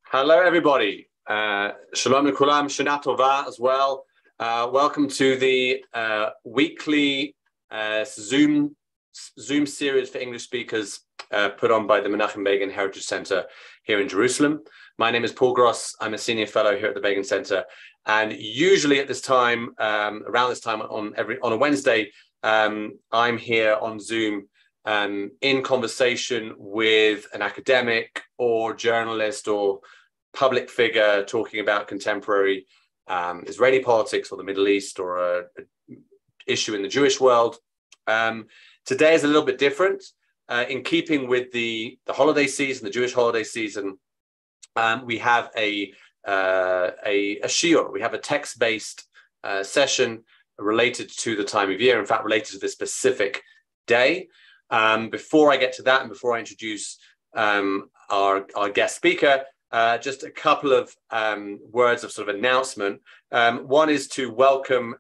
Hello, everybody. Shalom Lekulam, Shana Tova as well. Welcome to the weekly Zoom series for English speakers put on by the Menachem Begin Heritage Center here in Jerusalem. My name is Paul Gross. I'm a senior fellow here at the Begin Center, and usually at this time, around this time on a Wednesday, I'm here on Zoom in conversation with an academic or journalist or public figure talking about contemporary Israeli politics or the Middle East or an issue in the Jewish world. Today is a little bit different. In keeping with the holiday season, the Jewish holiday season, we have a shiur. We have a text-based session related to the time of year, in fact, related to this specific day. Before I get to that and before I introduce our guest speaker, just a couple of words of sort of announcement. One is to welcome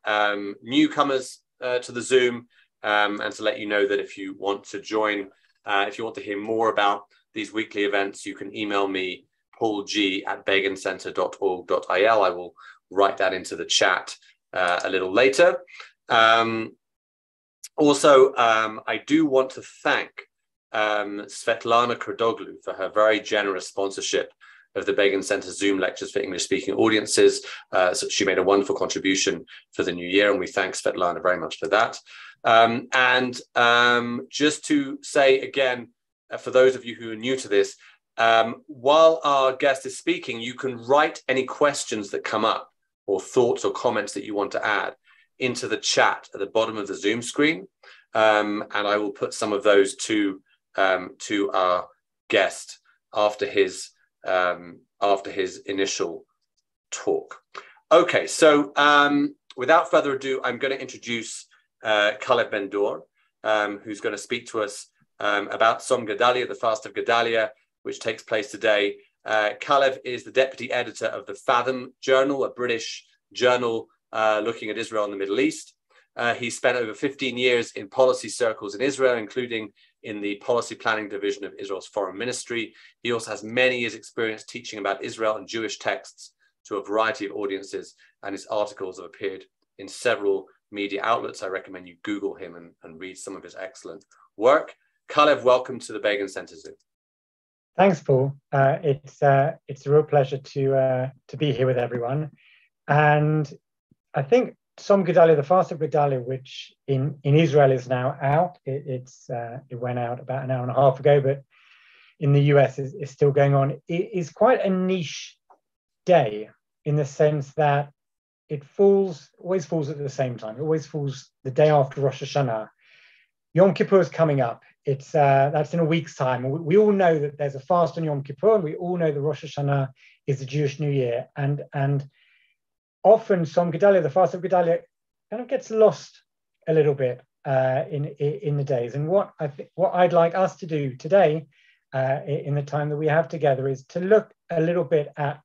newcomers to the Zoom and to let you know that if you want to join, if you want to hear more about these weekly events, you can email me, paulg@begincenter.org.il. I will write that into the chat a little later. Also, I do want to thank Svetlana Kradoglu for her very generous sponsorship of the Begin Center Zoom lectures for English-speaking audiences. So she made a wonderful contribution for the new year, and we thank Svetlana very much for that. Just to say again, for those of you who are new to this, while our guest is speaking, you can write any questions that come up or thoughts or comments that you want to add into the chat at the bottom of the Zoom screen. And I will put some of those to our guest after his initial talk. Okay, so without further ado, I'm going to introduce Calev Ben Dor, who's going to speak to us about Tzom Gedaliah, the Fast of Gedaliah, which takes place today. Calev is the deputy editor of the Fathom Journal, a British journal looking at Israel and the Middle East. He spent over 15 years in policy circles in Israel, including in the policy planning division of Israel's foreign ministry. He also has many years' experience teaching about Israel and Jewish texts to a variety of audiences, and his articles have appeared in several media outlets. I recommend you Google him and read some of his excellent work. Calev, welcome to the Begin Center Zoom. Thanks, Paul. It's a real pleasure to be here with everyone. And I think Tzom Gedaliah, the Fast of Gedaliah, which in Israel is now out. It went out about an hour and a half ago, but in the US is still going on. It is quite a niche day in the sense that it always falls at the same time. It always falls the day after Rosh Hashana. Yom Kippur is coming up. That's in a week's time. We all know that there's a fast on Yom Kippur, and we all know that Rosh Hashana is the Jewish New Year. And often Tzom Gedaliah, the Fast of Gedaliah, kind of gets lost a little bit in the days. And what I'd like us to do today, in the time that we have together, is to look a little bit at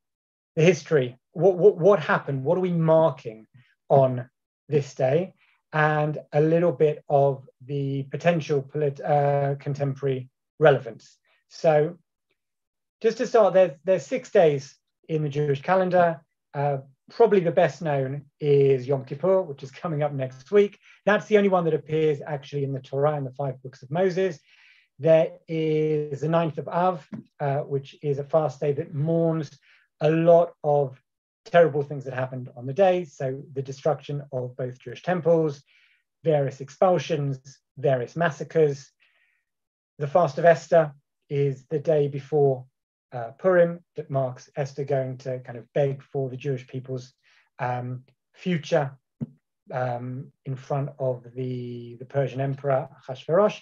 the history. What happened? What are we marking on this day? And a little bit of the potential contemporary relevance. So, just to start, there's 6 days in the Jewish calendar. Probably the best known is Yom Kippur, which is coming up next week. That's the only one that appears actually in the Torah and the 5 books of Moses. There is the 9th of Av, which is a fast day that mourns a lot of terrible things that happened on the day. So the destruction of both Jewish temples, various expulsions, various massacres. The fast of Esther is the day before Purim, that marks Esther going to kind of beg for the Jewish people's future in front of the Persian emperor Ahasuerus.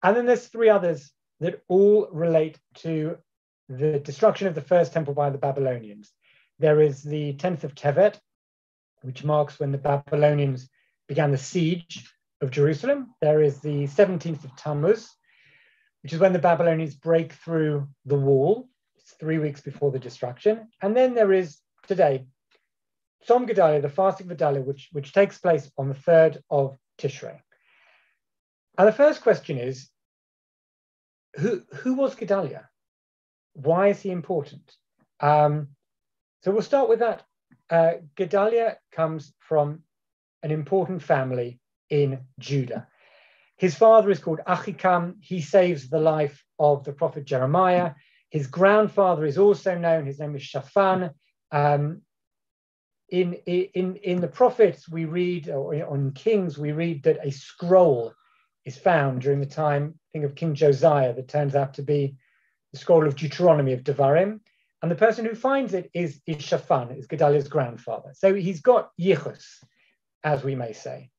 And then there's 3 others that all relate to the destruction of the first temple by the Babylonians. There is the 10th of Tevet, which marks when the Babylonians began the siege of Jerusalem. There is the 17th of Tammuz, which is when the Babylonians break through the wall. It's 3 weeks before the destruction. And then there is today, Tzom Gedaliah, the Fast of Gedaliah, which takes place on the 3rd of Tishrei. And the first question is, who was Gedaliah? Why is he important? So we'll start with that. Gedaliah comes from an important family in Judah. His father is called Achikam. He saves the life of the prophet Jeremiah. His grandfather is also known. His name is Shaphan. In the prophets, we read, or on Kings, we read that a scroll is found during the time, think of King Josiah, that turns out to be the scroll of Deuteronomy of Devarim. And the person who finds it is Shaphan, is Gedaliah's grandfather. So he's got yichus, as we may say.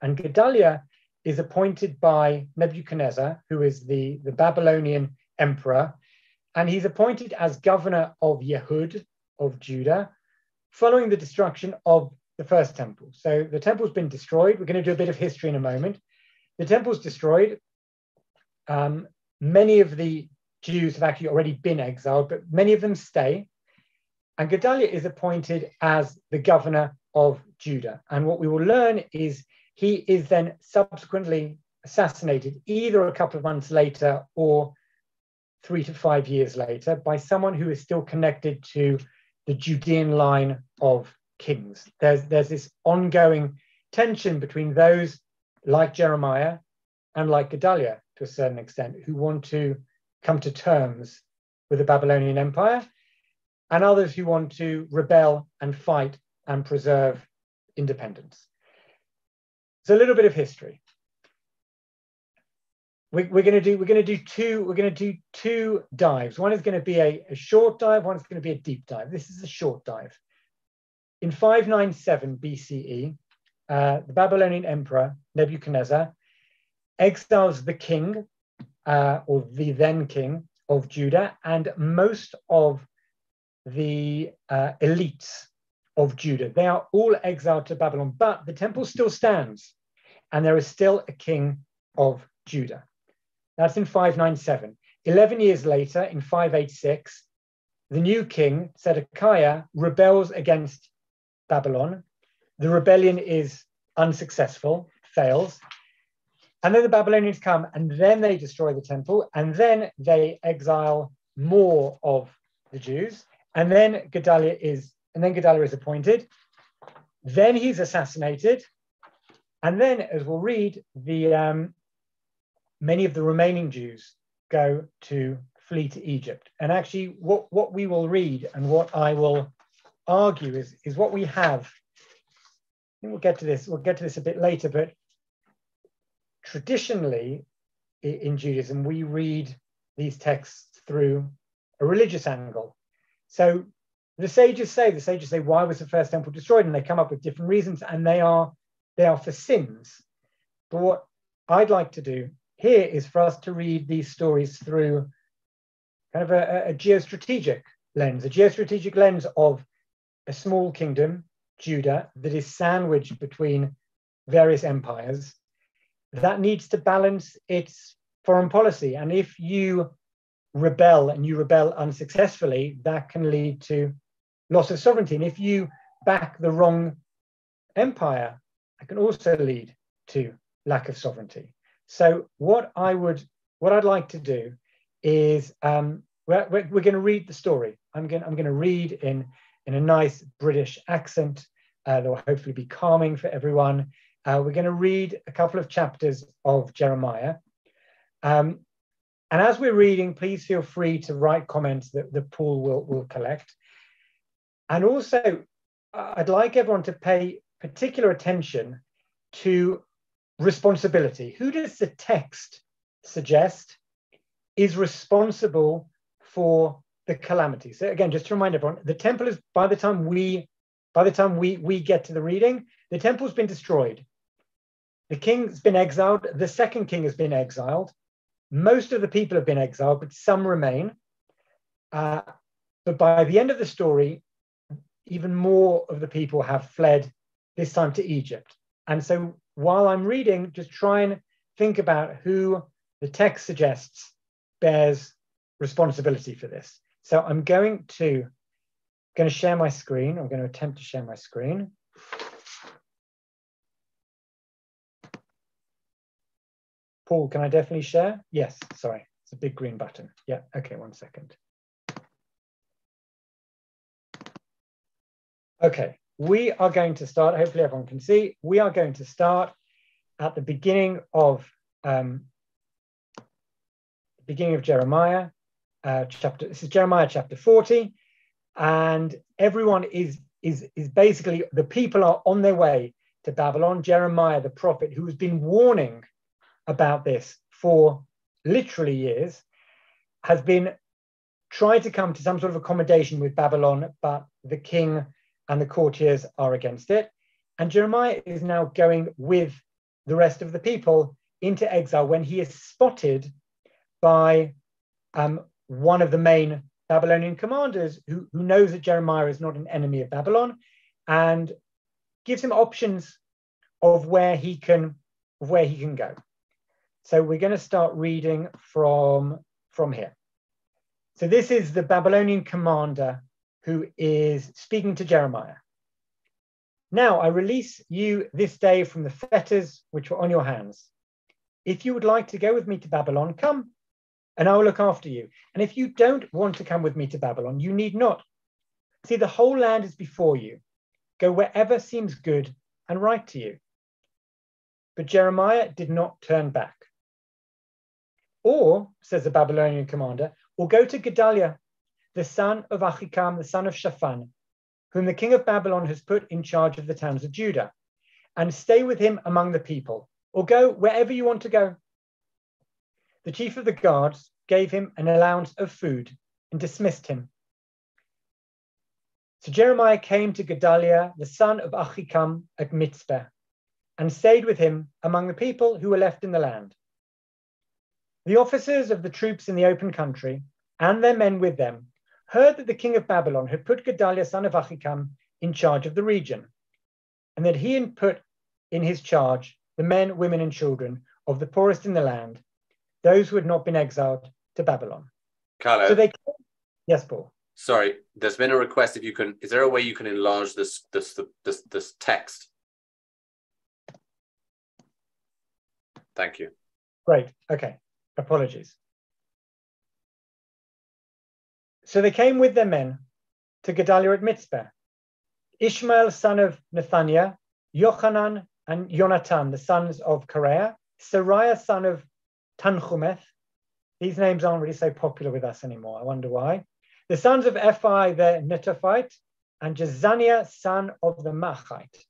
And Gedaliah is appointed by Nebuchadnezzar, who is the Babylonian emperor, and he's appointed as governor of Yehud, of Judah, following the destruction of the first temple. So the temple's been destroyed. We're going to do a bit of history in a moment. The temple's destroyed. Many of the Jews have actually already been exiled, but many of them stay. And Gedaliah is appointed as the governor of Judah. And what we will learn is he is then subsequently assassinated either a couple of months later or 3 to 5 years later by someone who is still connected to the Judean line of kings. There's this ongoing tension between those like Jeremiah and like Gedaliah to a certain extent, who want to come to terms with the Babylonian Empire, and others who want to rebel and fight and preserve independence. So a little bit of history. We're going to do two dives. One is going to be a short dive. One is going to be a deep dive. This is a short dive. In 597 BCE, the Babylonian emperor Nebuchadnezzar exiles the king, or the then king of Judah, and most of the elites of Judah. They are all exiled to Babylon, but the temple still stands, and there is still a king of Judah. That's in 597. 11 years later, in 586, the new king, Zedekiah, rebels against Babylon. The rebellion is unsuccessful, fails. And then the Babylonians come, and then they destroy the temple, and then they exile more of the Jews. And then Gedaliah is appointed. Then he's assassinated. And then, as we'll read, many of the remaining Jews go to flee to Egypt. And actually, what we will read and what I will argue is what we have. I think we'll get to this a bit later, but traditionally in Judaism, we read these texts through a religious angle. So the sages say, why was the first temple destroyed? And they come up with different reasons, and they are for sins. But what I'd like to do here is for us to read these stories through kind of a geostrategic lens of a small kingdom, Judah, that is sandwiched between various empires, that needs to balance its foreign policy. And if you rebel and you rebel unsuccessfully, that can lead to loss of sovereignty. And if you back the wrong empire, that can also lead to lack of sovereignty. So what I'd like to do is we're going to read the story. I'm going to read in a nice British accent that will hopefully be calming for everyone. We're going to read a couple of chapters of Jeremiah. And as we're reading, please feel free to write comments that Paul will collect. And also, I'd like everyone to pay particular attention to responsibility. Who does the text suggest is responsible for the calamity? So again, just to remind everyone, the temple is, by the time we get to the reading, the temple's been destroyed. The king's been exiled. The second king has been exiled. Most of the people have been exiled, but some remain. But by the end of the story, even more of the people have fled, this time to Egypt. And so while I'm reading, just try and think about who the text suggests bears responsibility for this. So I'm going to share my screen. I'm going to attempt to share my screen. Paul, can I definitely share? Yes, sorry, it's a big green button. Yeah, okay, 1 second. Okay, we are going to start, hopefully everyone can see, we are going to start at the beginning of Jeremiah chapter. This is Jeremiah chapter 40, and everyone is basically, the people are on their way to Babylon. Jeremiah, the prophet, who has been warning about this for literally years, has been trying to come to some sort of accommodation with Babylon, but the king and the courtiers are against it. And Jeremiah is now going with the rest of the people into exile when he is spotted by one of the main Babylonian commanders who knows that Jeremiah is not an enemy of Babylon, and gives him options of where he can go. So we're going to start reading from here. So this is the Babylonian commander who is speaking to Jeremiah. Now I release you this day from the fetters which were on your hands. If you would like to go with me to Babylon, come, and I will look after you. And if you don't want to come with me to Babylon, you need not. See, the whole land is before you. Go wherever seems good and right to you. But Jeremiah did not turn back. Or, says the Babylonian commander, or go to Gedaliah, the son of Ahikam, the son of Shaphan, whom the king of Babylon has put in charge of the towns of Judah, and stay with him among the people, or go wherever you want to go. The chief of the guards gave him an allowance of food and dismissed him. So Jeremiah came to Gedaliah, the son of Ahikam, at Mitzpeh, and stayed with him among the people who were left in the land. The officers of the troops in the open country, and their men with them, heard that the king of Babylon had put Gedaliah, son of Ahikam, in charge of the region, and that he had put in his charge the men, women, and children of the poorest in the land, those who had not been exiled to Babylon. Calev. So they, yes, Paul. Sorry, there's been a request. If you can, is there a way you can enlarge this text? Thank you. Great. Okay. Apologies. So they came with their men to Gedaliah at Mitzpeh. Ishmael, son of Nethaniah, Yochanan and Yonatan, the sons of Kareah, Sariah, son of Tanchumeth. These names aren't really so popular with us anymore. I wonder why. The sons of Ephi, the Netophite, and Jezaniah, son of the Machite.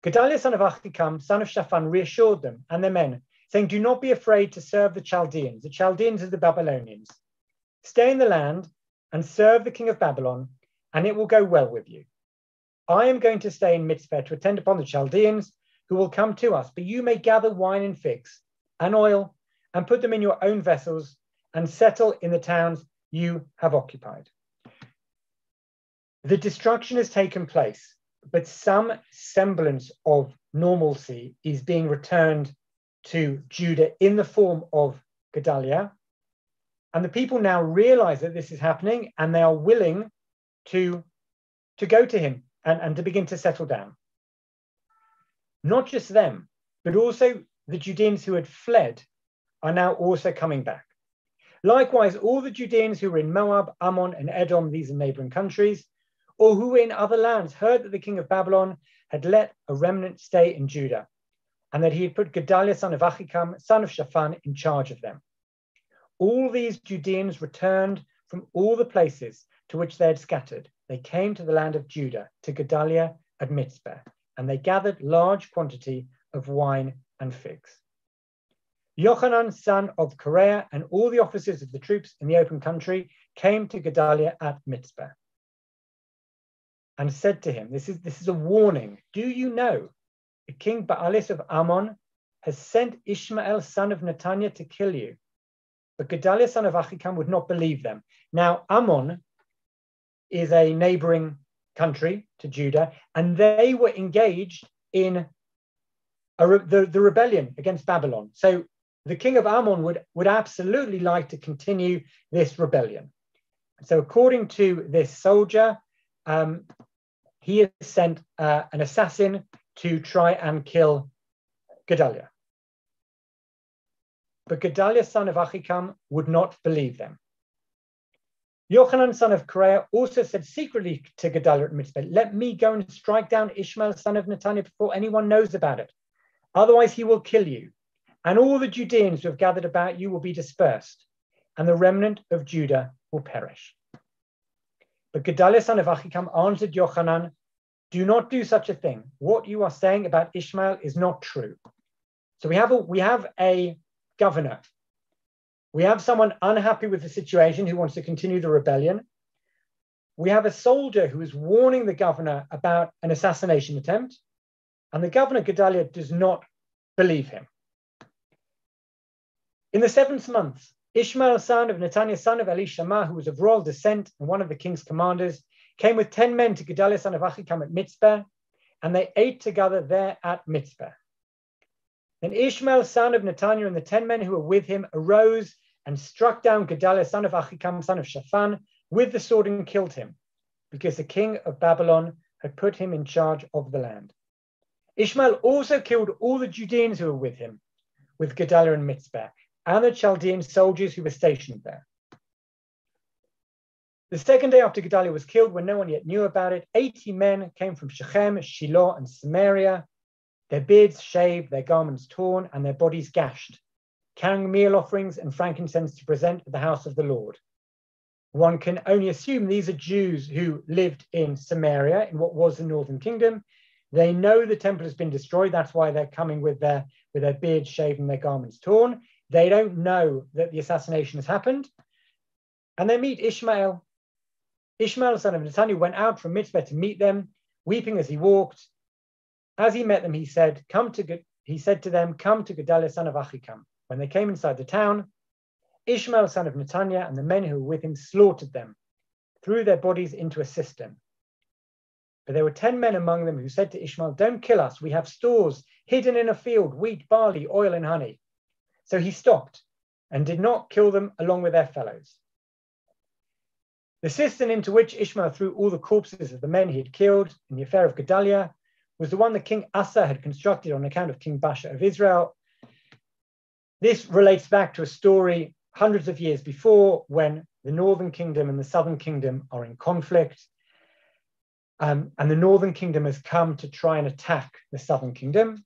Gedaliah, son of Ahikam, son of Shaphan, reassured them and their men, saying, do not be afraid to serve the Chaldeans. The Chaldeans are the Babylonians. Stay in the land and serve the king of Babylon, and it will go well with you. I am going to stay in Mitzpeh to attend upon the Chaldeans who will come to us, but you may gather wine and figs and oil and put them in your own vessels and settle in the towns you have occupied. The destruction has taken place, but some semblance of normalcy is being returned to Judah in the form of Gedaliah. And the people now realize that this is happening, and they are willing to go to him and to begin to settle down. Not just them, but also the Judeans who had fled are now also coming back. Likewise, all the Judeans who were in Moab, Ammon, and Edom, these are neighboring countries, or who were in other lands, heard that the king of Babylon had let a remnant stay in Judah, and that he had put Gedaliah, son of Ahikam, son of Shaphan, in charge of them. All these Judeans returned from all the places to which they had scattered. They came to the land of Judah, to Gedaliah at Mitzpeh, and they gathered large quantity of wine and figs. Yochanan, son of Kareah, and all the officers of the troops in the open country came to Gedaliah at Mitzpeh and said to him, this is a warning. Do you know the king Baalis of Ammon has sent Ishmael, son of Nethaniah, to kill you? But Gedaliah, son of Ahikam, would not believe them. Now, Ammon is a neighboring country to Judah, and they were engaged in the rebellion against Babylon. So the king of Ammon would absolutely like to continue this rebellion. So according to this soldier, he has sent an assassin to try and kill Gedaliah. But Gedaliah, son of Achikam, would not believe them. Yochanan, son of Kareah, also said secretly to Gedaliah at Mitzpah, let me go and strike down Ishmael, son of Netaniah, before anyone knows about it. Otherwise he will kill you. And all the Judeans who have gathered about you will be dispersed, and the remnant of Judah will perish. But Gedaliah, son of Achikam, answered Yochanan, do not do such a thing. What you are saying about Ishmael is not true. So we have a governor. We have someone unhappy with the situation who wants to continue the rebellion. We have a soldier who is warning the governor about an assassination attempt, and the governor, Gedaliah, does not believe him. In the 7th month, Ishmael, son of Netaniah, son of Elishama, who was of royal descent and one of the king's commanders, came with 10 men to Gedaliah, son of Achikam, at Mitzpah, and they ate together there at Mitzpah. Then Ishmael, son of Netaniah, and the 10 men who were with him arose and struck down Gedaliah, son of Achikam, son of Shaphan, with the sword and killed him, because the king of Babylon had put him in charge of the land. Ishmael also killed all the Judeans who were with him, with Gedaliah and Mitzpah, and the Chaldean soldiers who were stationed there. The second day after Gedaliah was killed, when no one yet knew about it, 80 men came from Shechem, Shiloh, and Samaria, their beards shaved, their garments torn, and their bodies gashed, carrying meal offerings and frankincense to present at the house of the Lord. One can only assume these are Jews who lived in Samaria, in what was the northern kingdom. They know the temple has been destroyed. That's why they're coming with their beards shaved and their garments torn. They don't know that the assassination has happened. And they meet Ishmael. Ishmael, son of Netaniah, went out from Mitzpah to meet them, weeping as he walked. As he met them, he said to them, come to Gedaliah, son of Achikam. When they came inside the town, Ishmael, son of Netaniah, and the men who were with him slaughtered them, threw their bodies into a cistern. But there were 10 men among them who said to Ishmael, don't kill us. We have stores hidden in a field, wheat, barley, oil, and honey. So he stopped and did not kill them along with their fellows. The cistern into which Ishmael threw all the corpses of the men he had killed in the affair of Gedaliah was the one that King Asa had constructed on account of King Baasha of Israel. This relates back to a story hundreds of years before, when the northern kingdom and the southern kingdom are in conflict. And the northern kingdom has come to try and attack the southern kingdom.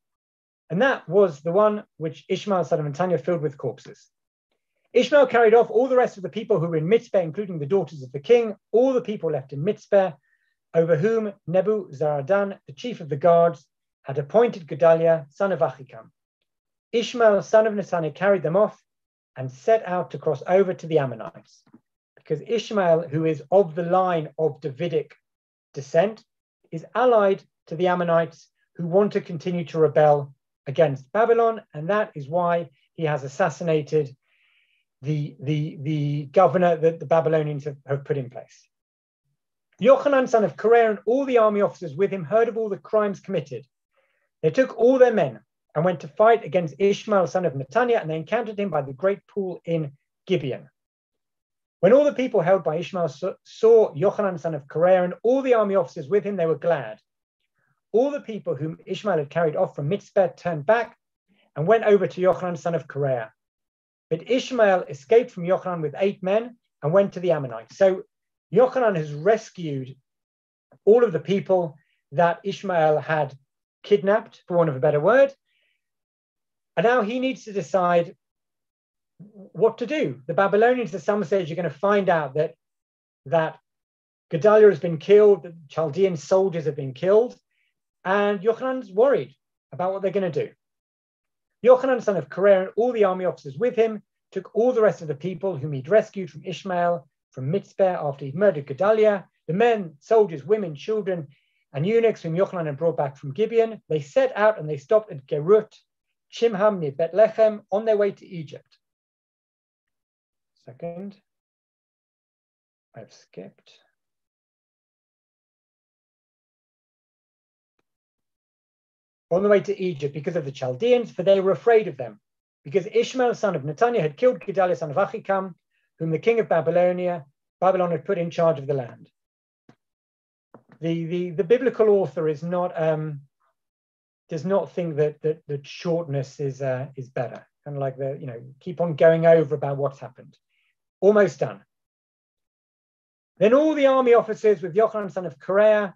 And that was the one which Ishmael, son of Netaniah, filled with corpses. Ishmael carried off all the rest of the people who were in Mitzpah, including the daughters of the king, all the people left in Mitzpah, over whom Nebuzaradan, the chief of the guards, had appointed Gedaliah, son of Achikam. Ishmael, son of Netaniah, carried them off and set out to cross over to the Ammonites, because Ishmael, who is of the line of Davidic descent, is allied to the Ammonites, who want to continue to rebel against Babylon, and that is why he has assassinated the governor that the Babylonians have put in place. Yochanan, son of Kareah, and all the army officers with him heard of all the crimes committed. They took all their men and went to fight against Ishmael, son of Netaniah, and they encountered him by the great pool in Gibeon. When all the people held by Ishmael saw Yochanan, son of Kareah, and all the army officers with him, they were glad. All the people whom Ishmael had carried off from Mitzpah turned back and went over to Yochanan, son of Kareah. But Ishmael escaped from Yochanan with 8 men and went to the Ammonites. So Yochanan has rescued all of the people that Ishmael had kidnapped, for want of a better word. And now he needs to decide what to do. The Babylonians at some stage are going to find out that Gedaliah has been killed, that Chaldean soldiers have been killed, and Yochanan's worried about what they're going to do. Yochanan, son of Kareah, and all the army officers with him took all the rest of the people whom he'd rescued from Ishmael, from Mitzpah, after he'd murdered Gedaliah, the men, soldiers, women, children, and eunuchs whom Yochanan had brought back from Gibeon. They set out and they stopped at Gerut, Chimham near Bethlehem, on their way to Egypt. Second, I've skipped. On the way to Egypt because of the Chaldeans, for they were afraid of them, because Ishmael, son of Netaniah, had killed Gedaliah, son of Achikam, whom the king of Babylon had put in charge of the land. The biblical author does not think that shortness is better. kind of like keep on going over about what's happened. Almost done. Then all the army officers with Yochanan son of Kareah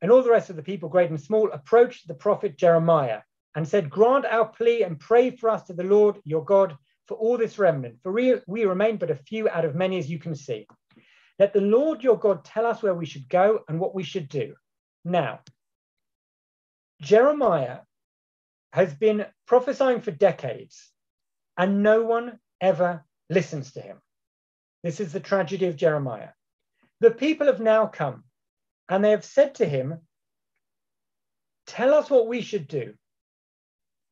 and all the rest of the people, great and small, approached the prophet Jeremiah and said, grant our plea and pray for us to the Lord your God for all this remnant, for we remain but a few out of many, as you can see. Let the Lord your God tell us where we should go and what we should do. Now, Jeremiah has been prophesying for decades, and no one ever listens to him. This is the tragedy of Jeremiah. The people have now come, and they have said to him, tell us what we should do.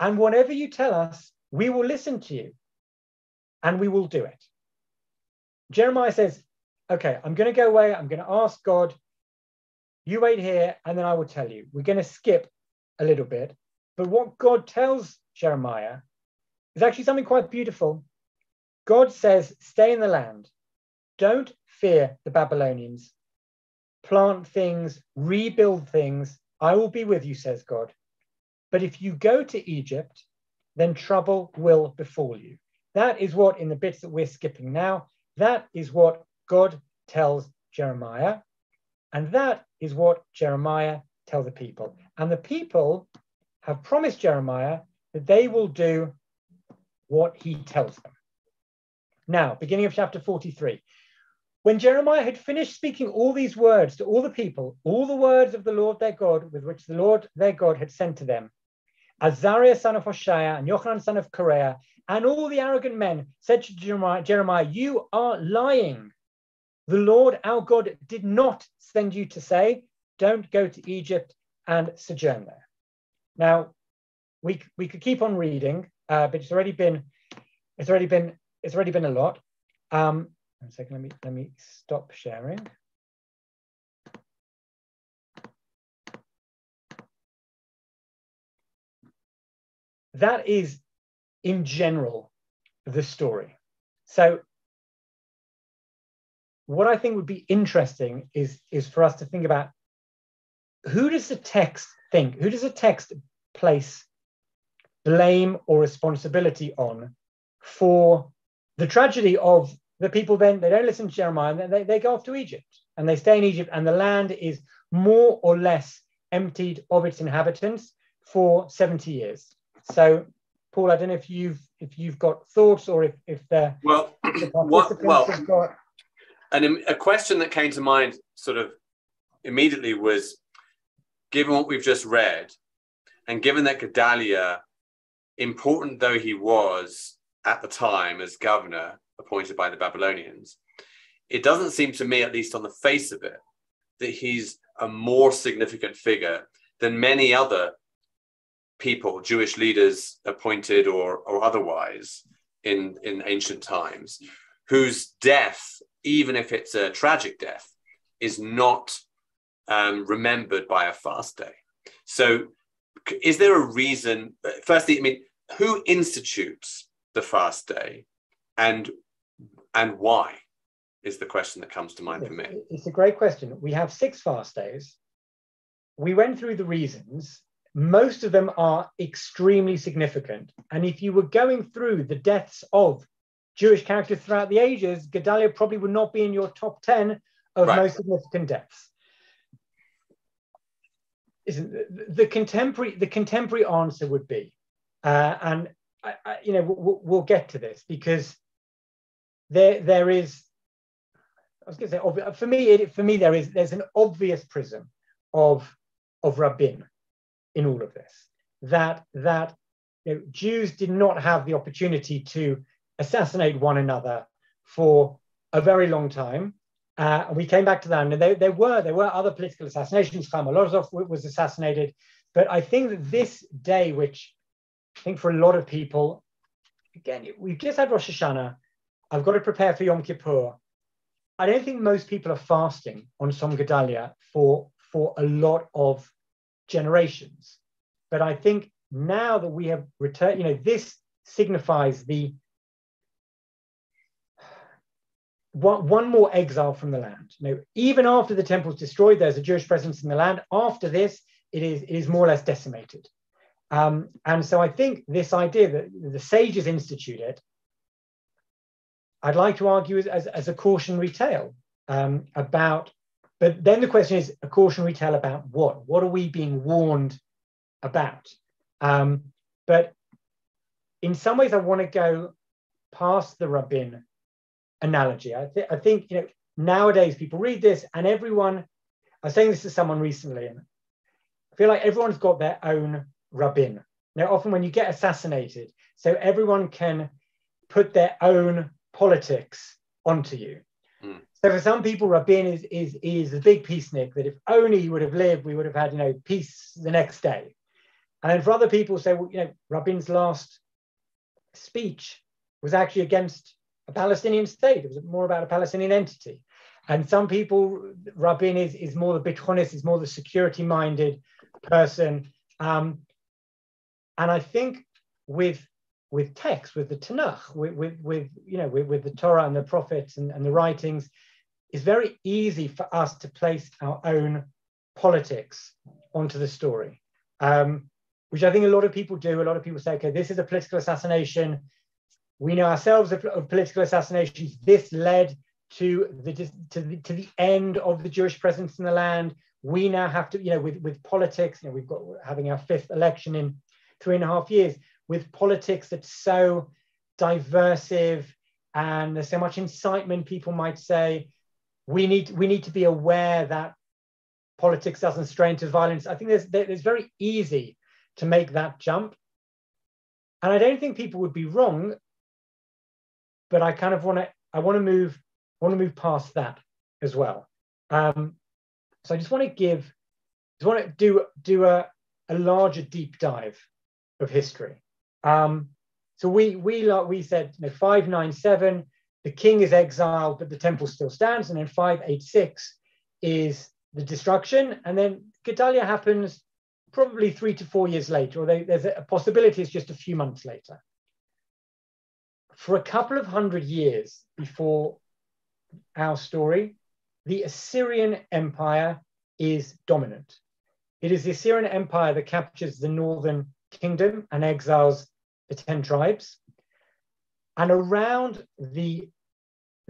And whatever you tell us, we will listen to you, and we will do it. Jeremiah says, okay, I'm going to go away. I'm going to ask God. You wait here, and then I will tell you. We're going to skip a little bit. But what God tells Jeremiah is actually something quite beautiful. God says, stay in the land. Don't fear the Babylonians. Plant things, rebuild things. I will be with you, says God. But if you go to Egypt, then trouble will befall you. That is what, in the bits that we're skipping now, that is what God tells Jeremiah. And that is what Jeremiah tells the people. And the people have promised Jeremiah that they will do what he tells them. Now, beginning of chapter 43. When Jeremiah had finished speaking all these words to all the people, all the words of the Lord their God, with which the Lord their God had sent to them, Azariah son of Hoshea and Yochanan son of Kareah, and all the arrogant men said to Jeremiah, you are lying. The Lord our God did not send you to say, don't go to Egypt and sojourn there. Now, we could keep on reading, but it's already been a lot. One second, let me stop sharing. That is, in general, the story. So what I think would be interesting is for us to think about, who does the text place blame or responsibility on for the tragedy of the people? Then they don't listen to Jeremiah, and they go off to Egypt, and they stay in Egypt, and the land is more or less emptied of its inhabitants for 70 years. So, Paul, I don't know if you've got thoughts, or if the participants have got. And a question that came to mind sort of immediately was, given what we've just read, and given that Gedaliah, important though he was at the time as governor appointed by the Babylonians, it doesn't seem to me, at least on the face of it, that he's a more significant figure than many other people, Jewish leaders appointed or otherwise in ancient times, whose death, even if it's a tragic death, is not remembered by a fast day. So is there a reason, firstly, I mean, who institutes the fast day and why is the question that comes to mind for me. It's a great question. We have 6 fast days. We went through the reasons. Most of them are extremely significant. And if you were going through the deaths of Jewish characters throughout the ages, Gedaliah probably would not be in your top 10 of most significant deaths. The contemporary answer would be, and we'll get to this, because there is, I was going to say, for me there's an obvious prism of Rabin in all of this, that Jews did not have the opportunity to assassinate one another for a very long time. And we came back to that, and there were other political assassinations. Chaim Olozov was assassinated, but I think that this day, which I think for a lot of people, again, we've just had Rosh Hashana. I've got to prepare for Yom Kippur. I don't think most people are fasting on Tzom Gedaliah for a lot of generations. But I think now that we have returned, this signifies the one more exile from the land. Even after the temple is destroyed, there's a Jewish presence in the land. After this, it is more or less decimated. And so I think this idea that the sages institute it, I'd like to argue as a cautionary tale about, but then the question is, a cautionary tale about what? What are we being warned about? But in some ways, I want to go past the Rabin analogy. I think, you know, nowadays people read this and everyone, I was saying this to someone recently, and I feel like everyone's got their own Rabin. Now, often when you get assassinated, so everyone can put their own politics onto you. So for some people, Rabin is the big peacenik that if only he would have lived, we would have had, you know, peace the next day. And then for other people say, well, you know, Rabin's last speech was actually against a Palestinian state. It was more about a Palestinian entity. And some people, Rabin is more the bitchonist, is more the security-minded person. And I think with text, with the Tanakh, with the Torah and the prophets and the writings, it's very easy for us to place our own politics onto the story, which I think a lot of people do. A lot of people say, okay, this is a political assassination. We know ourselves of political assassinations. This led to the end of the Jewish presence in the land. We now have to, you know, with politics, you know, we've got having our 5th election in 3.5 years, with politics that's so diversive and there's so much incitement, people might say, we need to be aware that politics doesn't stray into violence. I think it's very easy to make that jump. And I don't think people would be wrong, but I kind of want to move past that as well. So I just want to do a larger deep dive of history. So we said, you know, 597, the king is exiled, but the temple still stands. And then 586 is the destruction. And then Gedaliah happens probably 3 to 4 years later, or there's a possibility it's just a few months later. For a couple of 100 years before our story, the Assyrian Empire is dominant. It is the Assyrian Empire that captures the northern kingdom and exiles the 10 tribes. And around the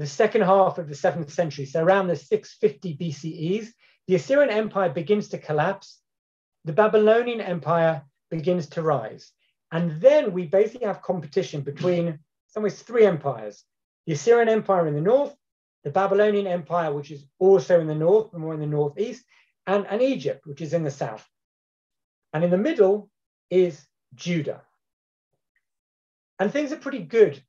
second half of the 7th century, so around the 650 BCEs, the Assyrian Empire begins to collapse. The Babylonian Empire begins to rise. And then we basically have competition between, some ways, 3 empires. The Assyrian Empire in the north, the Babylonian Empire, which is also in the north, more in the northeast, and Egypt, which is in the south. And in the middle is Judah. And things are pretty good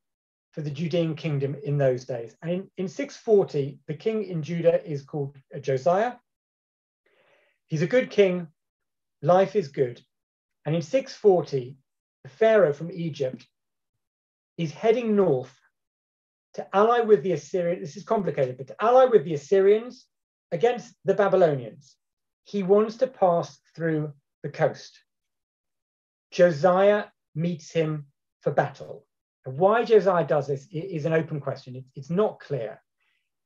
for the Judean kingdom in those days. And in 640, the king in Judah is called Josiah. He's a good king. Life is good. And in 640, the Pharaoh from Egypt is heading north to ally with the Assyrians. This is complicated, but to ally with the Assyrians against the Babylonians. He wants to pass through the coast. Josiah meets him for battle. And why Josiah does this is an open question. It's not clear.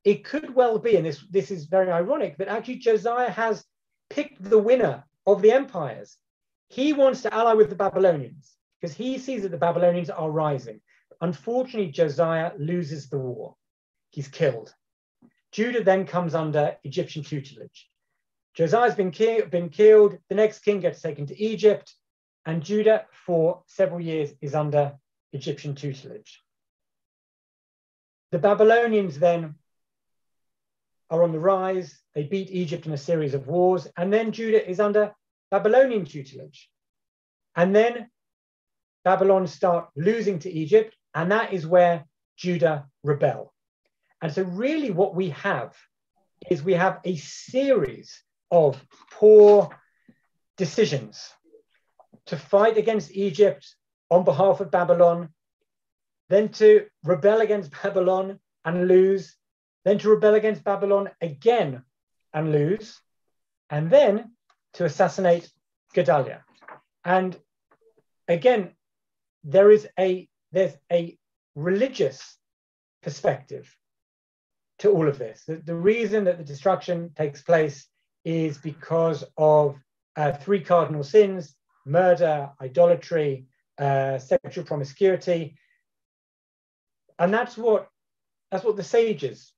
It could well be, and this is very ironic, that actually Josiah has picked the winner of the empires. He wants to ally with the Babylonians because he sees that the Babylonians are rising. Unfortunately, Josiah loses the war. He's killed. Judah then comes under Egyptian tutelage. Josiah's been killed. The next king gets taken to Egypt, and Judah for several years is under Egyptian tutelage. The Babylonians then are on the rise. They beat Egypt in a series of wars, and then Judah is under Babylonian tutelage. And then Babylon start losing to Egypt, and that is where Judah rebel. And so really what we have is we have a series of poor decisions to fight against Egypt on behalf of Babylon, then to rebel against Babylon and lose, then to rebel against Babylon again and lose, and then to assassinate Gedaliah. And again, there's a religious perspective to all of this. The reason that the destruction takes place is because of 3 cardinal sins: murder, idolatry, sexual promiscuity. And that's what the sages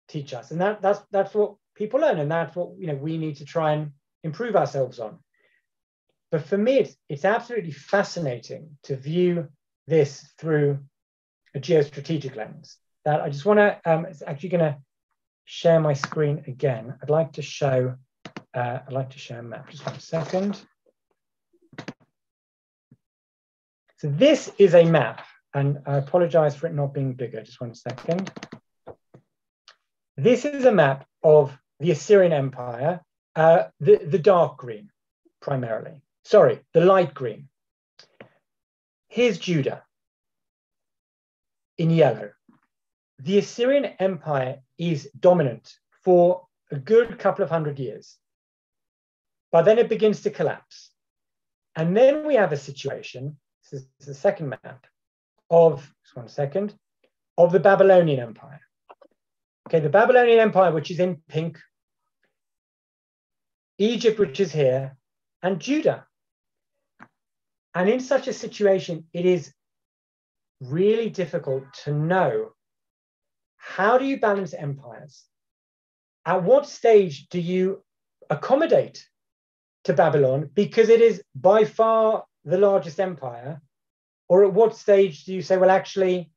teach us. And that's what people learn. And that's what we need to try and improve ourselves on. But for me, it's absolutely fascinating to view this through a geostrategic lens. That I just want to, it's actually going to share my screen again. I'd like to show a map. Just 1 second. So this is a map, and I apologize for it not being bigger. Just 1 second. This is a map of the Assyrian Empire, the dark green, primarily. Sorry, the light green. Here's Judah in yellow. The Assyrian Empire is dominant for a good couple of 100 years, but then it begins to collapse. And then we have a situation, this is the second map, of, just 1 second, of the Babylonian Empire. Okay, the Babylonian Empire, which is in pink, Egypt, which is here, and Judah. And in such a situation, it is really difficult to know, how do you balance empires? At what stage do you accommodate to Babylon because it is by far the largest empire? Or at what stage do you say, well, actually,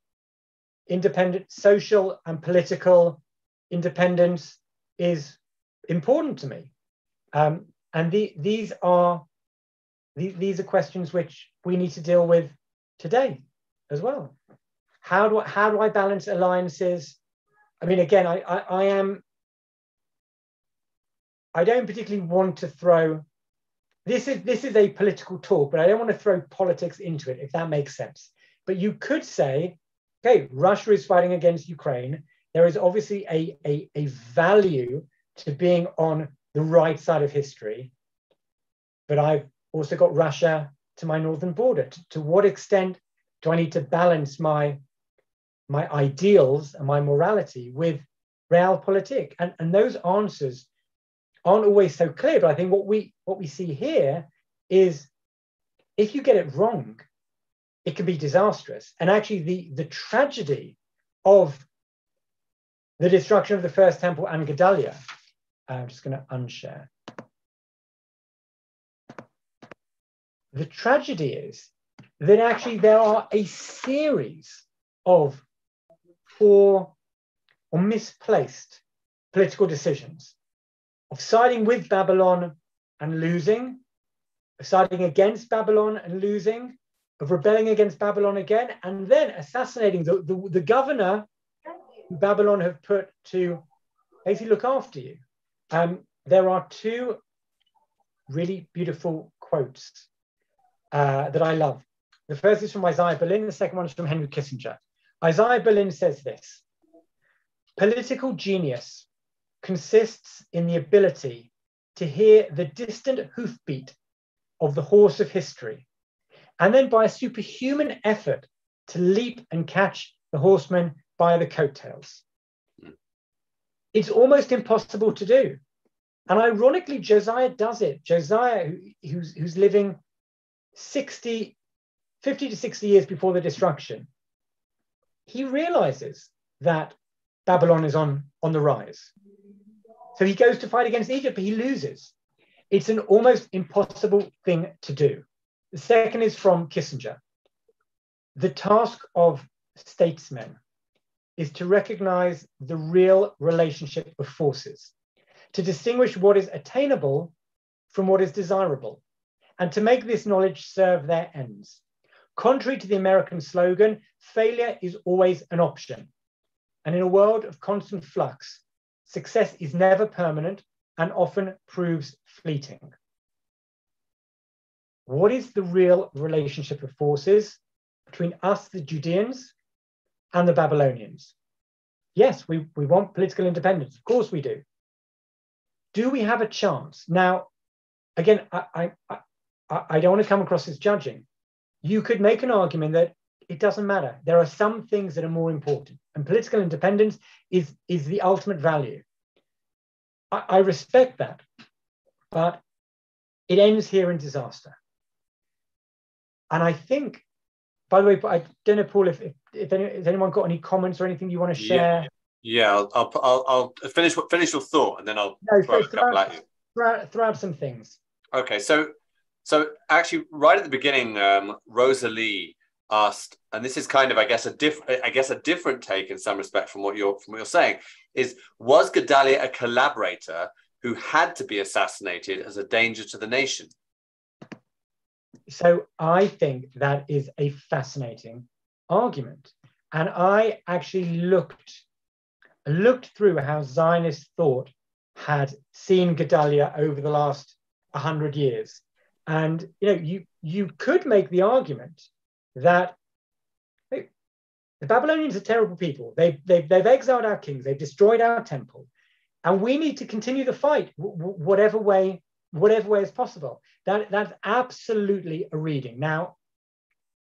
independent social and political independence is important to me? And these are questions which we need to deal with today as well. How do I balance alliances? I mean, again, I don't particularly want to throw, this is a political talk, but I don't want to throw politics into it, if that makes sense. But you could say, okay, Russia is fighting against Ukraine. There is obviously a value to being on the right side of history, but I've also got Russia to my northern border. To what extent do I need to balance my ideals and my morality with realpolitik? And those answers aren't always so clear, but I think what we see here is, if you get it wrong, it can be disastrous. And actually the tragedy of the destruction of the first temple and Gedaliah, I'm just going to unshare. The tragedy is that actually there are a series of poor or misplaced political decisions, of siding with Babylon and losing, of siding against Babylon and losing, of rebelling against Babylon again, and then assassinating the governor who Babylon have put to basically look after you. There are two really beautiful quotes that I love. The first is from Isaiah Berlin, the second one is from Henry Kissinger. Isaiah Berlin says this: political genius consists in the ability to hear the distant hoofbeat of the horse of history, and then by a superhuman effort to leap and catch the horseman by the coattails. It's almost impossible to do. And ironically, Josiah does it. Josiah, who's living 50 to 60 years before the destruction, he realizes that Babylon is on the rise. So he goes to fight against Egypt, but he loses. It's an almost impossible thing to do. The second is from Kissinger. The task of statesmen is to recognize the real relationship of forces, to distinguish what is attainable from what is desirable, and to make this knowledge serve their ends. Contrary to the American slogan, failure is always an option. And in a world of constant flux, success is never permanent and often proves fleeting. What is the real relationship of forces between us, the Judeans, and the Babylonians? Yes, we want political independence. Of course we do. Do we have a chance? Now, again, I don't want to come across as judging. You could make an argument that it doesn't matter. There are some things that are more important, and political independence is the ultimate value. I respect that, but it ends here in disaster. And I think, by the way, I don't know, Paul, if anyone got any comments or anything you want to share. Yeah, I'll finish your thought, and then I'll throw a couple at you. Throw out some things. Okay, so actually, right at the beginning, Rosalie asked, and this is kind of, I guess, a different take in some respect from what you're saying, was Gedaliah a collaborator who had to be assassinated as a danger to the nation? So I think that is a fascinating argument, and I actually looked through how Zionist thought had seen Gedaliah over the last 100 years, and you could make the argument that the Babylonians are terrible people. They've exiled our kings. They've destroyed our temple, and we need to continue the fight whatever way is possible. That's absolutely a reading. Now,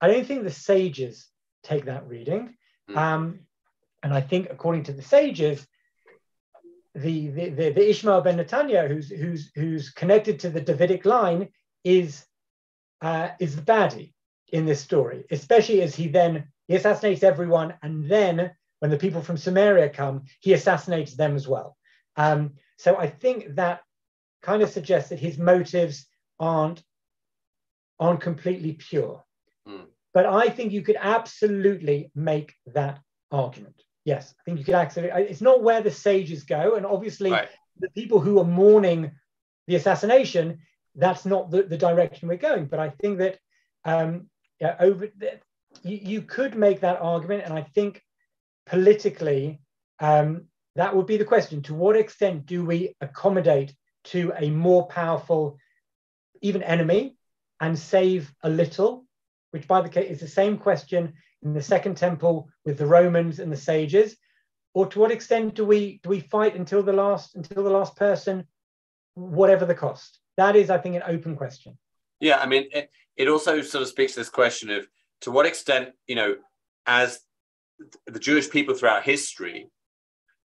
I don't think the sages take that reading, and I think according to the sages, the Ishmael ben Netanyah, who's connected to the Davidic line, is the baddie in this story, especially as he assassinates everyone, and then when the people from Samaria come, he assassinates them as well. So I think that kind of suggests that his motives aren't completely pure. But I think you could absolutely make that argument. Yes, I think you could absolutely. It's not where the sages go, and obviously the people who are mourning the assassination, that's not the direction we're going. But I think that you could make that argument, and I think politically that would be the question: to what extent do we accommodate to a more powerful, even enemy, and save a little? Which, by the case, is the same question in the Second Temple with the Romans and the sages, or to what extent do we fight until the last person, whatever the cost? That is, I think, an open question. Yeah, I mean, it also sort of speaks to this question of to what extent, as the Jewish people throughout history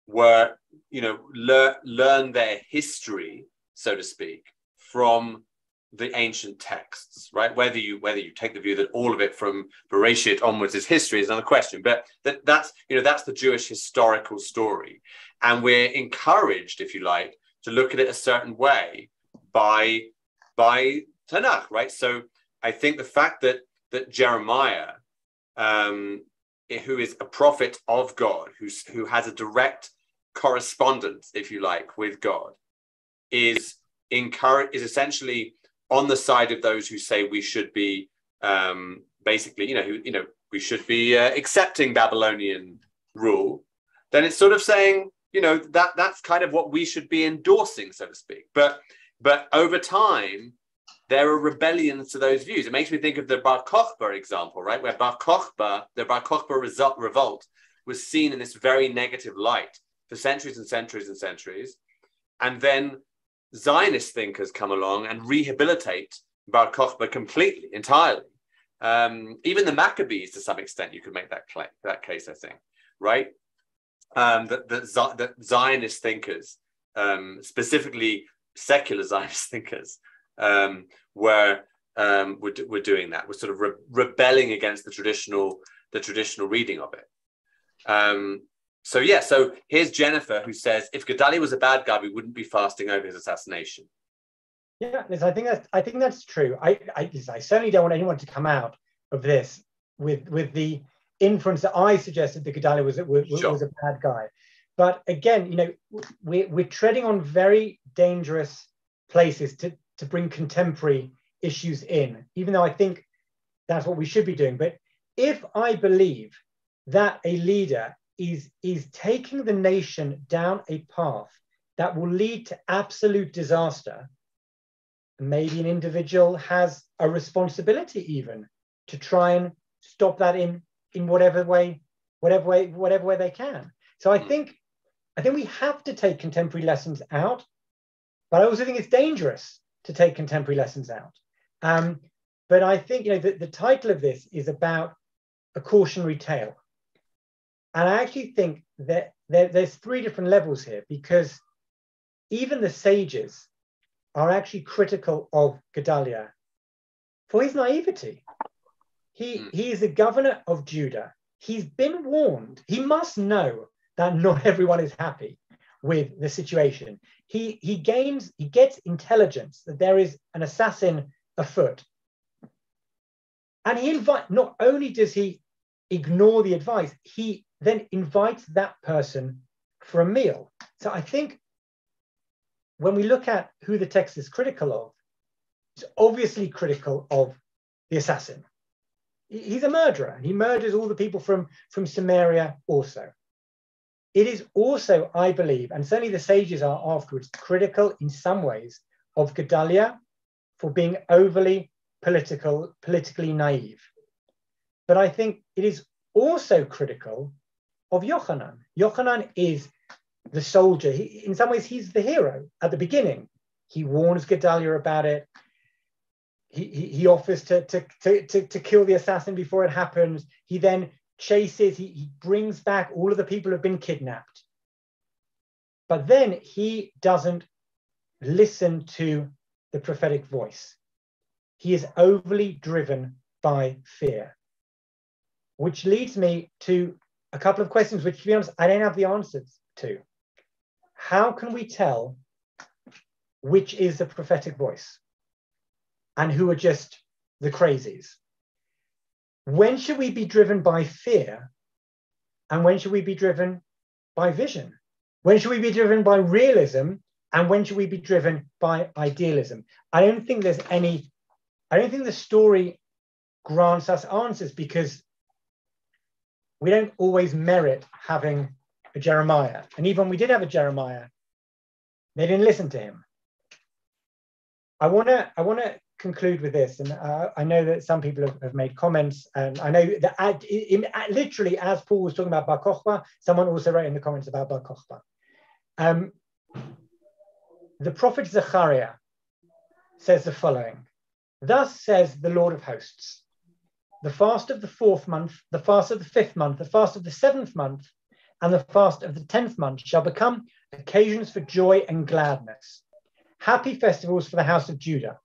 were, learn their history, so to speak, from the ancient texts, right? Whether you take the view that all of it from Bereshit onwards is history is another question, but that's the Jewish historical story, and we're encouraged, if you like, to look at it a certain way by Tanakh, right? So I think the fact that Jeremiah, who is a prophet of God, who has a direct correspondence, if you like, with God, is essentially on the side of those who say we should be basically, we should be accepting Babylonian rule. Then it's sort of saying, that's kind of what we should be endorsing, so to speak. But over time, there are rebellions to those views. It makes me think of the Bar Kokhba example, right? Where the Bar Kokhba revolt was seen in this very negative light for centuries and centuries and centuries. And then Zionist thinkers come along and rehabilitate Bar Kokhba completely, entirely. Even the Maccabees, to some extent, you could make that case, I think, right? That Zionist thinkers, specifically secular Zionist thinkers, were doing that. Were sort of rebelling against the traditional reading of it. So here's Jennifer, who says, if Gedaliah was a bad guy, we wouldn't be fasting over his assassination. Yeah, I think that's true. I certainly don't want anyone to come out of this with the inference that I suggested that Gedaliah was a bad guy. But again, we're treading on very dangerous places to bring contemporary issues in, even though I think that's what we should be doing. But if I believe that a leader is taking the nation down a path that will lead to absolute disaster, maybe an individual has a responsibility even to try and stop that in whatever way they can. So I think we have to take contemporary lessons out, but I also think it's dangerous to take contemporary lessons out. But I think the title of this is about a cautionary tale. And I actually think that there's three different levels here, because even the sages are actually critical of Gedaliah for his naivety. He is the governor of Judah. He's been warned. He must know that not everyone is happy with the situation. He gets intelligence that there is an assassin afoot. And not only does he ignore the advice, he then invites that person for a meal. So I think when we look at who the text is critical of, it's obviously critical of the assassin. He's a murderer. He murders all the people from Samaria also. It is also, I believe, and certainly the sages are afterwards, critical in some ways of Gedaliah for being overly politically naive. But I think it is also critical of Yochanan. Yochanan is the soldier. In some ways, he's the hero at the beginning. He warns Gedaliah about it. He offers to kill the assassin before it happens. He then chases, he brings back all of the people who have been kidnapped. But then he doesn't listen to the prophetic voice. He is overly driven by fear, which leads me to a couple of questions, which, to be honest, I don't have the answers to. How can we tell which is the prophetic voice and who are just the crazies? When should we be driven by fear? And when should we be driven by vision? When should we be driven by realism? And when should we be driven by idealism? I don't think the story grants us answers, because we don't always merit having a Jeremiah. And even when we did have a Jeremiah, they didn't listen to him. I want to conclude with this, and I know that some people have made comments, and I know that literally as Paul was talking about Bar Kokhba, someone also wrote in the comments about Bar Kokhba. The prophet Zechariah says the following: "Thus says the Lord of hosts, the fast of the 4th month, the fast of the 5th month, the fast of the 7th month, and the fast of the 10th month shall become occasions for joy and gladness, happy festivals for the house of Judah.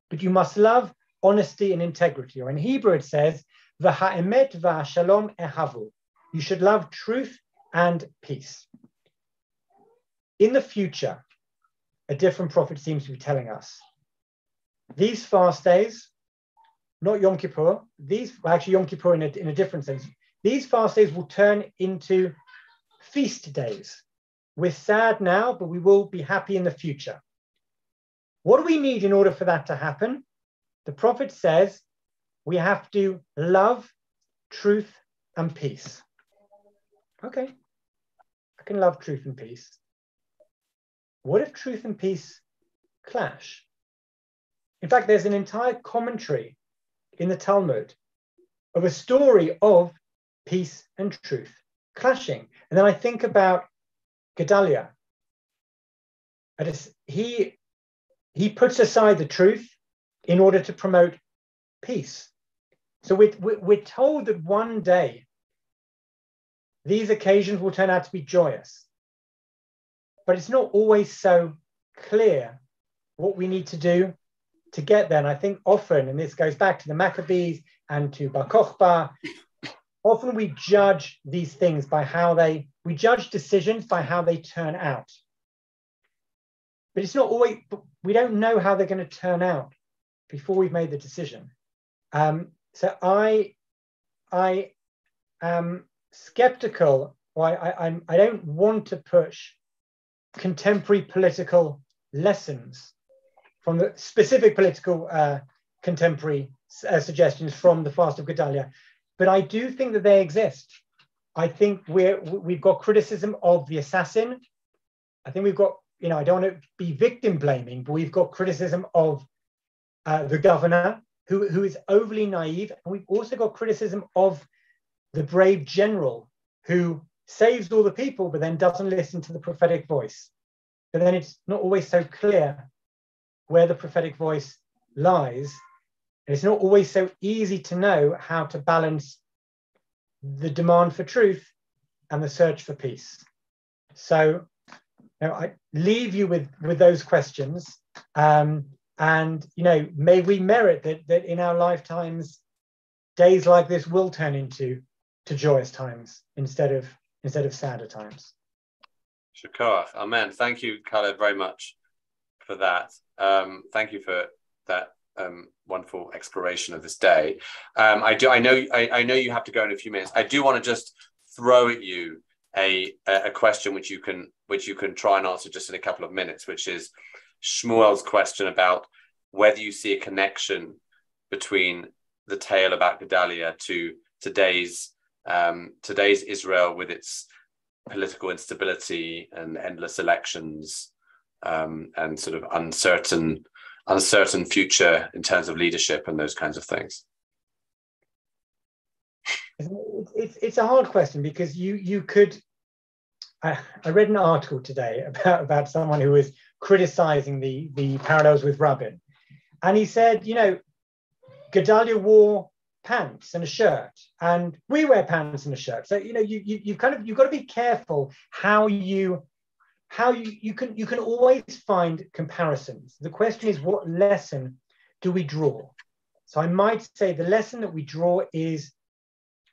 But you must love honesty and integrity." Or in Hebrew it says, "V'ha'emet v'ha'shalom ehavu." You should love truth and peace. In the future, a different prophet seems to be telling us, these fast days, not Yom Kippur, actually Yom Kippur in a different sense, these fast days will turn into feast days. We're sad now, but we will be happy in the future. What do we need in order for that to happen? The prophet says we have to love, truth, and peace. Okay, I can love truth and peace. What if truth and peace clash? In fact, there's an entire commentary in the Talmud of a story of peace and truth clashing. And then I think about Gedaliah. He puts aside the truth in order to promote peace. So we're told that one day these occasions will turn out to be joyous. But it's not always so clear what we need to do to get there. And I think often, and this goes back to the Maccabees and to Bar Kokhba, often we judge these things by we judge decisions by how they turn out. But it's not always, we don't know how they're going to turn out before we've made the decision. So I am skeptical, I don't want to push contemporary political lessons from the specific political contemporary suggestions from the Fast of Gedaliah, but I do think that they exist. I think we've got criticism of the assassin. I think we've got, I don't want to be victim blaming, but we've got criticism of the governor who is overly naive. And we've also got criticism of the brave general who saves all the people, but then doesn't listen to the prophetic voice. But then it's not always so clear where the prophetic voice lies. And it's not always so easy to know how to balance the demand for truth and the search for peace. So I leave you with those questions. And, may we merit that in our lifetimes, days like this will turn into joyous times instead of sadder times. Shukar, amen. Thank you, Calev, very much for that. Thank you for that wonderful exploration of this day. I know you have to go in a few minutes. I do want to just throw at you a question which you can try and answer just in a couple of minutes, which is Shmuel's question about whether you see a connection between the tale about Gedaliah to today's Israel with its political instability and endless elections and sort of uncertain future in terms of leadership and those kinds of things. It's a hard question because you could. I read an article today about someone who was criticizing the parallels with Rabin, and he said, Gedaliah wore pants and a shirt, and we wear pants and a shirt. So you've got to be careful how you can always find comparisons. The question is, what lesson do we draw? So I might say the lesson that we draw is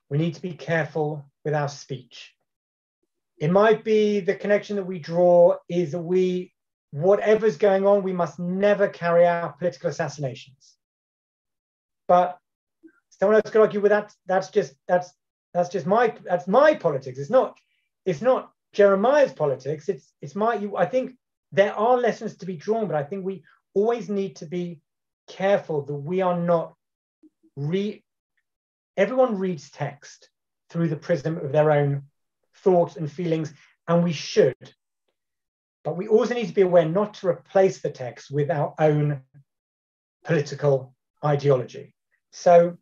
we need to be careful with our speech. It might be the connection that we draw is that whatever's going on, we must never carry out political assassinations. But someone else could argue, well, that's just my politics. It's not Jeremiah's politics. I think there are lessons to be drawn, but I think we always need to be careful that we are not everyone reads text through the prism of their own thoughts and feelings, and we should. But we also need to be aware not to replace the text with our own political ideology. So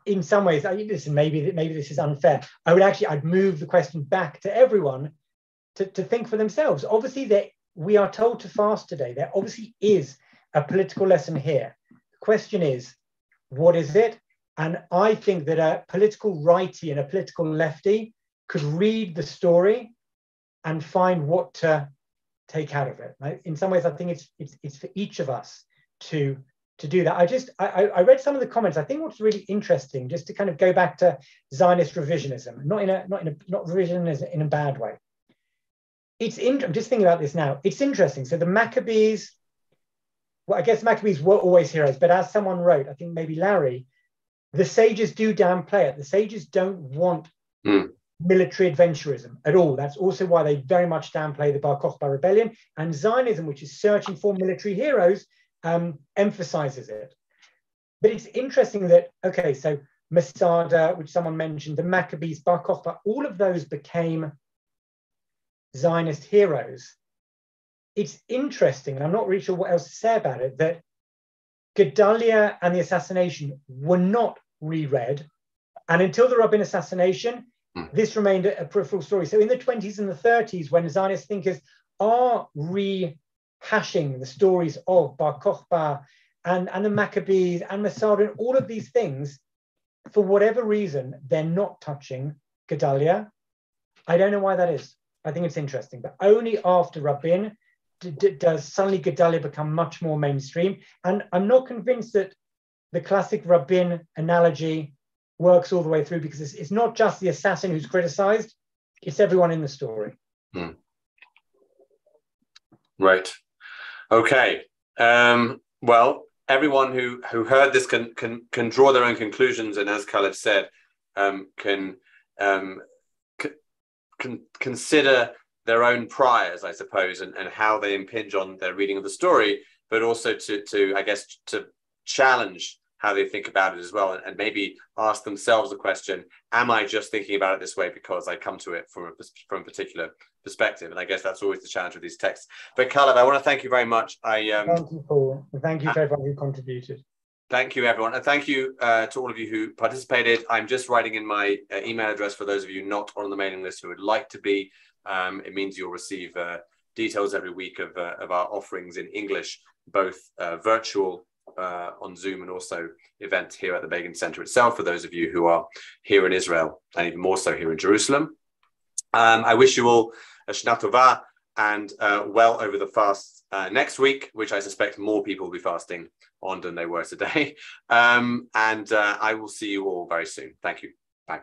in some ways, listen, maybe this is unfair. I'd move the question back to everyone to think for themselves. Obviously, we are told to fast today. There obviously is a political lesson here. The question is, what is it? And I think that a political righty and a political lefty could read the story and find what to take out of it. In some ways, I think it's for each of us to do that. I read some of the comments. I think what's really interesting, just to kind of go back to Zionist revisionism, not revisionism in a bad way. I'm just thinking about this now. It's interesting. So the Maccabees, well, I guess Maccabees were always heroes, but as someone wrote, I think maybe Larry, the sages do downplay it. The sages don't want military adventurism at all. That's also why they very much downplay the Bar Kokhba rebellion, and Zionism, which is searching for military heroes, emphasizes it. But it's interesting that, okay, so Masada, which someone mentioned, the Maccabees, Bar Kokhba, all of those became Zionist heroes. It's interesting, and I'm not really sure what else to say about it, that Gedaliah and the assassination were not reread. And until the Rabin assassination, this remained a peripheral story. So in the 20s and the 30s, when Zionist thinkers are rehashing the stories of Bar Kokhba and the Maccabees and Masada and all of these things, for whatever reason, they're not touching Gedaliah. I don't know why that is. I think it's interesting. But only after Rabin does suddenly Gedaliah become much more mainstream. And I'm not convinced that the classic Rabin analogy works all the way through, because it's not just the assassin who's criticized, it's everyone in the story. Right. Okay. Well, everyone who heard this can draw their own conclusions, and as Calev said, can consider their own priors, I suppose, and how they impinge on their reading of the story, but also to I guess to challenge how they think about it as well, and maybe ask themselves the question, am I just thinking about it this way because I come to it from a particular perspective? And I guess that's always the challenge with these texts. But Calev, I want to thank you very much. Thank you, Paul. Thank you to everyone who contributed. Thank you, everyone. And thank you to all of you who participated. I'm just writing in my email address for those of you not on the mailing list who would like to be. It means you'll receive details every week of our offerings in English, both virtual on Zoom and also events here at the Begin Center itself for those of you who are here in Israel and even more so here in Jerusalem. I wish you all a Shana Tova. and well over the fast next week, which I suspect more people will be fasting on than they were today. And I will see you all very soon. Thank you. Bye.